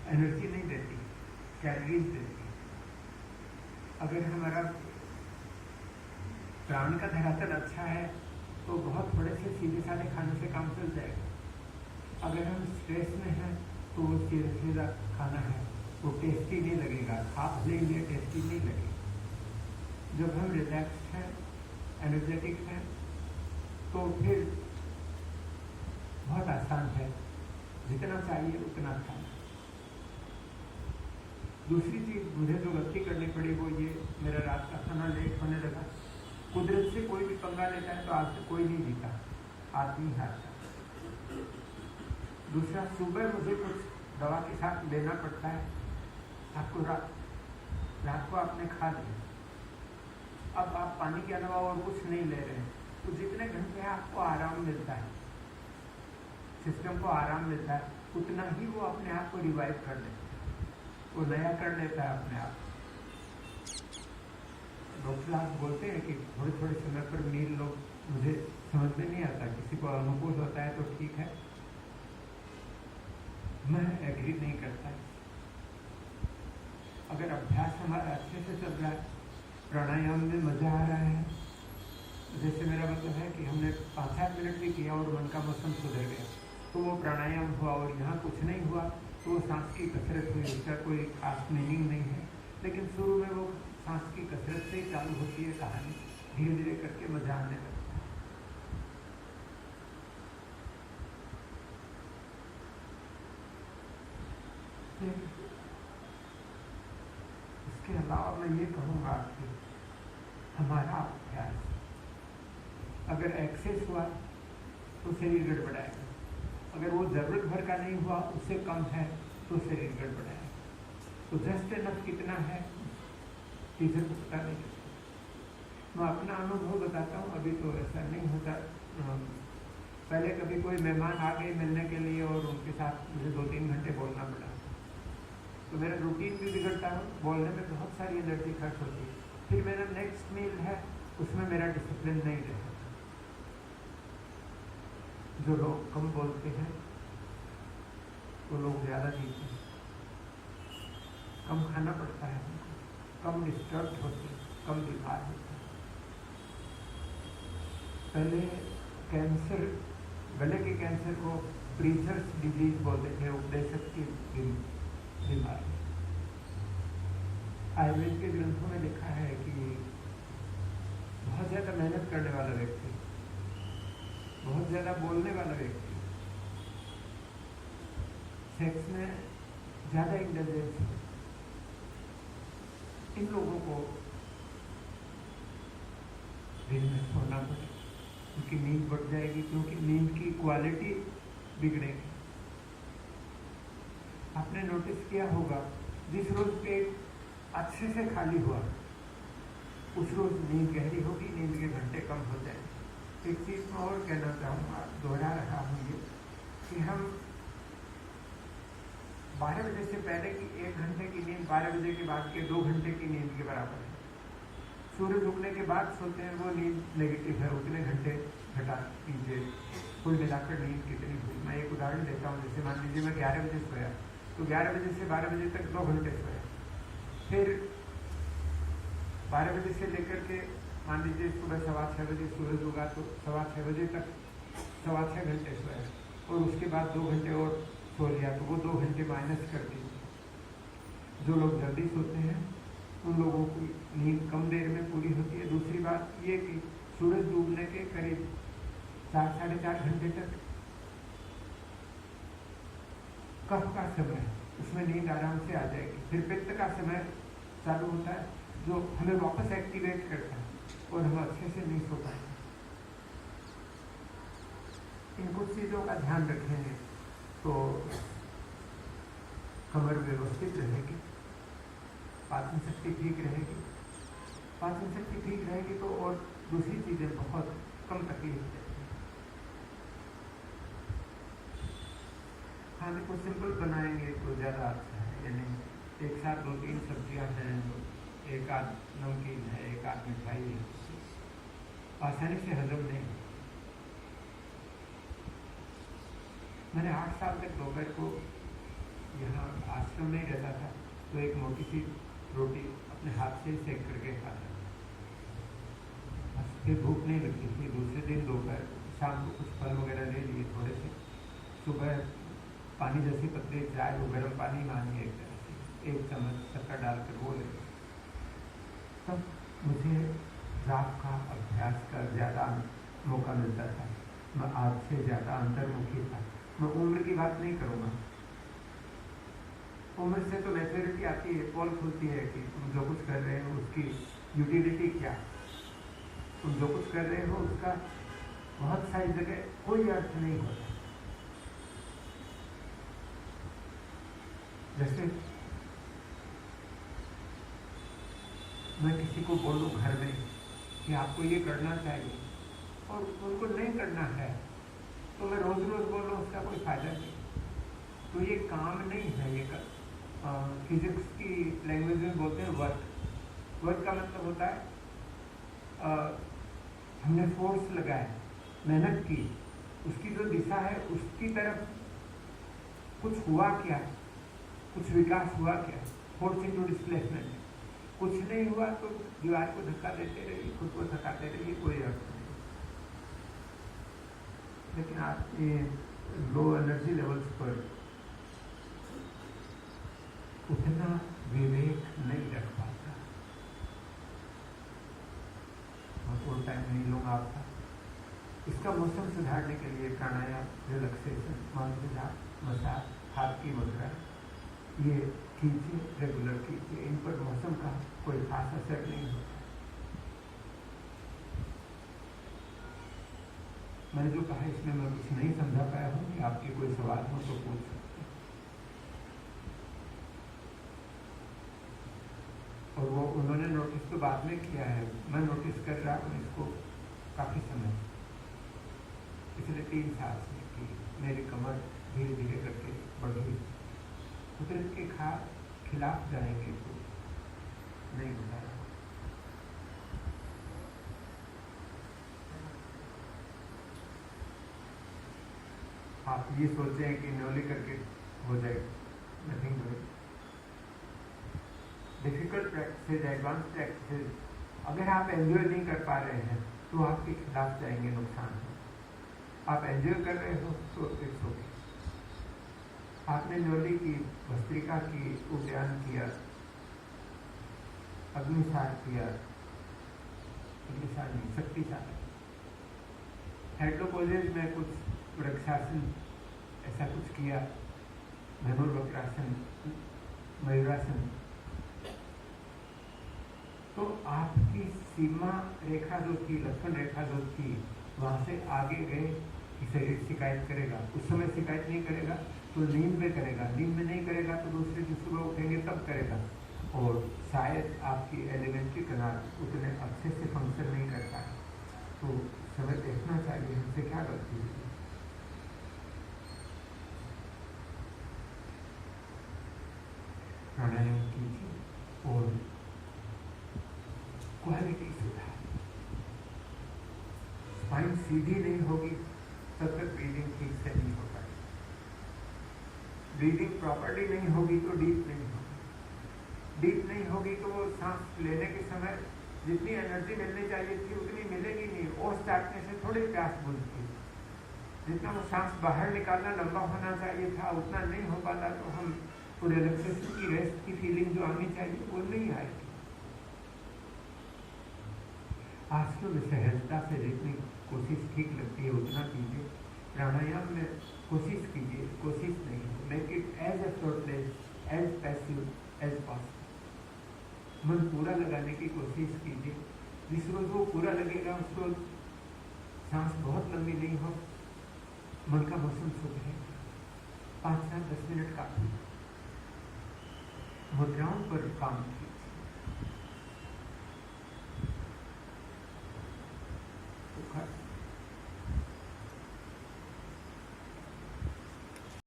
Energy नहीं देती, calories देती है। अगर हमारा प्राण का धरातल अच्छा है तो बहुत थोड़े से सीधे साधे खाने से काम चल जाएगा। अगर हम स्ट्रेस में हैं तो वो सीधा सीधा खाना है वो टेस्टी नहीं लगेगा, खा भले ही टेस्टी नहीं लगेगा। जब हम रिलैक्स हैं, एनर्जेटिक हैं, तो फिर बहुत आसान है, जितना चाहिए उतना खाना। दूसरी चीज मुझे जो गलती करनी पड़ी वो ये, मेरा रात का खाना लेट होने लगा। कुदरत से कोई भी पंगा लेता है तो आज से कोई नहीं जीता, आदमी हारता। दूसरा, सुबह मुझे कुछ दवा के साथ लेना पड़ता है। आपको रात को आपने खा लिया, अब आप पानी के अलावा और कुछ नहीं ले रहे हैं, तो जितने घंटे आपको आराम मिलता है, सिस्टम को आराम मिलता है, उतना ही वो अपने आप को रिवाइव कर लेता है, वो नया कर लेता है अपने आप। डॉक्टर बोलते हैं कि थोड़े थोड़े समय पर मील लो, मुझे समझ में नहीं आता, किसी को अनुकूल होता है तो ठीक है, मैं एग्री नहीं करता। अगर अभ्यास हमारा अच्छे से चल रहा है, प्राणायाम में मजा आ रहा है, जैसे मेरा मतलब है कि हमने 5-7 मिनट भी किया और मन का मौसम सुधर गया, तो वो प्राणायाम हुआ। और यहाँ कुछ नहीं हुआ तो वो सांस की कसरत हुई, उसका कोई खास मीनिंग नहीं है, लेकिन शुरू में वो सांस की कसरत से ही चालू होती है कहानी, धीरे धीरे करके मजा आने लगता है। इसके अलावा मैं ये कहूँगा कि हमारा अभ्यास अगर एक्सेस हुआ तो शरीर गड़बड़ाएगा, अगर वो जरूरत भर का नहीं हुआ, उससे कम है तो शरीर गड़बड़ाएगा। तो जस्ट इनफ कितना है टीचर को पता नहीं चलता। मैं अपना अनुभव बताता हूँ, अभी तो ऐसा नहीं होता। पहले कभी कोई मेहमान आ गए मिलने के लिए और उनके साथ मुझे 2-3 घंटे बोलना पड़ा, तो मेरा रूटीन भी बिगड़ता है, बोलने में बहुत सारी एनर्जी खर्च होती है। फिर मेरा नेक्स्ट मील है, उसमें मेरा डिसिप्लिन नहीं रहता। जो लोग कम बोलते हैं वो लोग ज़्यादा जीते हैं। कम खाना पड़ता है उनको, कम डिस्टर्ब होते हैं, कम बीमार होते हैं। पहले कैंसर, गले के कैंसर को प्रीजर्स डिजीज बोलते थे, उपदेशक की बीमारी। आयुर्वेद के ग्रंथों में लिखा है कि बहुत ज़्यादा मेहनत करने वाला व्यक्ति, बहुत ज़्यादा बोलने वाला व्यक्ति, सेक्स में ज़्यादा इंडल्जेंस है, इन लोगों को दिन में सोना पड़े, उनकी नींद बढ़ जाएगी, क्योंकि नींद की क्वालिटी बिगड़ेगी। आपने नोटिस किया होगा, जिस रोज पेट अच्छे से खाली हुआ उस रोज नींद गहरी होगी, नींद के घंटे कम हो जाएंगे। एक चीज मैं और कहना चाहूँगा, दोहरा रहा हूँ ये, कि हम 12 बजे से पहले की 1 घंटे की नींद 12 बजे के बाद के 2 घंटे की नींद के बराबर है। सूर्य उगने के बाद सोते हैं वो नींद नेगेटिव है, उतने घंटे घटा दीजिए, कुल मिलाकर नींद कितनी हुई। मैं एक उदाहरण देता हूँ, जैसे मान लीजिए मैं 11 बजे सोया, तो 11 बजे से 12 बजे तक 2 घंटे सोया, फिर 12 बजे से लेकर के मान लीजिए सुबह 6:15 बजे सूरज उगा तो 6:15 बजे तक 6.25 घंटे सोया, और उसके बाद 2 घंटे और सो लिया, तो वो 2 घंटे माइनस कर दीजिए। जो लोग जल्दी सोते हैं उन लोगों की नींद कम देर में पूरी होती है। दूसरी बात ये कि सूरज डूबने के करीब 4-4.5 घंटे तक कफ का समय है, उसमें नींद आराम से आ जाएगी। फिर पित्त का समय चालू होता है, जो हमें वापस एक्टिवेट करता है और हम अच्छे से नहीं सो पाएंगे। इन कुछ चीज़ों का ध्यान रखेंगे तो कमर व्यवस्थित रहेगी, पाचन शक्ति ठीक रहेगी। पाचन शक्ति ठीक रहेगी तो और दूसरी चीज़ें बहुत कम तकलीफ देती हैं। खाने को सिंपल बनाएंगे तो ज़्यादा अच्छा है, यानी एक साथ 2-3 सब्जियां हैं, एक आध नमकीन है, एक आध मिठाई है, आसानी से हजम नहीं। मैंने 8 साल तक दोपहर को यहाँ आज आश्रम में ही रहता था, तो एक मोटी सी रोटी अपने हाथ से सेक करके खाता था। फिर भूख नहीं लगती थी। दूसरे दिन दोपहर शाम को कुछ फल वगैरह ले लिए थोड़े से, सुबह पानी जैसी पतली चाय, वो गर्म पानी मानिए एक तरह से, 1 चम्मच शक्कर डालकर वो ले। तब मुझे जाप का अभ्यास का ज़्यादा मौका मिलता था। मैं आज से ज़्यादा अंतर्मुखी था। मैं उम्र की बात नहीं करूँगा, उम्र से तो मैच्योरिटी आती है, पोल खुलती है कि तुम जो कुछ कर रहे हो उसकी यूटिलिटी क्या, तुम जो कुछ कर रहे हो उसका बहुत सारी जगह कोई अर्थ नहीं होता। जैसे मैं किसी को बोलूं घर में कि आपको ये करना चाहिए और उनको नहीं करना है, तो मैं रोज रोज बोलूं उसका कोई फायदा नहीं। तो ये काम नहीं है, ये फिजिक्स की लैंग्वेज में बोलते हैं वर्क। वर्क का मतलब होता है हमने फोर्स लगाया, मेहनत की, उसकी जो दिशा है उसकी तरफ कुछ हुआ क्या, कुछ विकास हुआ क्या, फोर्स इनटू डिस्प्लेसमेंट। कुछ नहीं हुआ तो दीवार को धक्का देते रहिए, खुद को थकाते रहिए, कोई अर्थ नहीं। लेकिन आप ये लो एनर्जी लेवल्स पर उतना विवेक नहीं रख पाता। मैं फुल टाइम नहीं लूँगा आपका। इसका मौसम सुधारने के लिए प्राणायाम, रिलैक्सेशन, मसाज, हाथ की मुद्रा, ये कीजिए, रेगुलर कीजिए। इन पर मौसम का कोई खास असर नहीं होता। मैंने जो कहा इसमें मैं कुछ नहीं समझा पाया हूँ, कि आपके कोई सवाल हो तो पूछ सकते हैं। और वो उन्होंने नोटिस तो बाद में किया है, मैं नोटिस कर रहा हूँ इसको काफ़ी समय, पिछले 3 साल से, कि मेरी कमर धीरे धीरे करके बढ़ गई। कुदरत के खिलाफ जाएंगे तो नहीं होता है। आप ये सोचते हैं कि न्योली करके हो जाएगा, nothing doing. Difficult practice, advance practice, अगर आप एंजॉय नहीं कर पा रहे हैं तो आपके खिलाफ जाएंगे, नुकसान हो। आप एंजॉय कर रहे हो तो इट्स ओके। आपने न्योली की, भस्त्रिका की, उद्यान किया, अग्निसार किया, अग्निसार नहीं, शक्तिसार, हेड्रोपोजेज में कुछ वृक्षासन ऐसा कुछ किया, धनुर्वक्रासन, मयूरासन, तो आपकी सीमा रेखा जो थी, लक्षण रेखा जो थी, वहां से आगे गए कि शरीर शिकायत करेगा। उस समय शिकायत नहीं करेगा तो नींद में करेगा, नींद में नहीं करेगा तो दूसरे दिन सुबह उठेंगे तब करेगा। और शायद आपकी एलिमेंट्री कनाल उतने अच्छे से फंक्शन नहीं करता है, तो समय देखना चाहिए हमसे क्या गलती है। प्राणायाम कीजिए और क्वालिटी सुधार। स्पाइन सीधी नहीं होगी तब तक ब्रीदिंग ठीक से नहीं हो पाएगी। ब्रीदिंग प्रॉपर्ली नहीं होगी तो डीप नहीं होगी। डीप नहीं होगी तो वो सांस लेने के समय जितनी एनर्जी मिलनी चाहिए थी उतनी मिलेगी नहीं। और चाटने से थोड़ी प्यास बुझती है। जितना वो सांस बाहर निकालना लंबा होना चाहिए था उतना नहीं हो पाता, तो हम रिलैक्सेशन की, रेस्ट की फीलिंग जो आनी चाहिए वो नहीं आएगी। आज तो सहजता से जितनी कोशिश ठीक लगती है उतना कीजिए। प्राणायाम में कोशिश कीजिए, कोशिश नहीं, make it as effortless, as passive as possible. मन पूरा लगाने की कोशिश कीजिए। जिस रोज वो पूरा लगेगा उस रोज सांस बहुत लंबी नहीं हो, मन का मौसम सुधरेगा। 5 से 10 मिनट काफी। मुद्राओं पर काम कीजिए। Okay.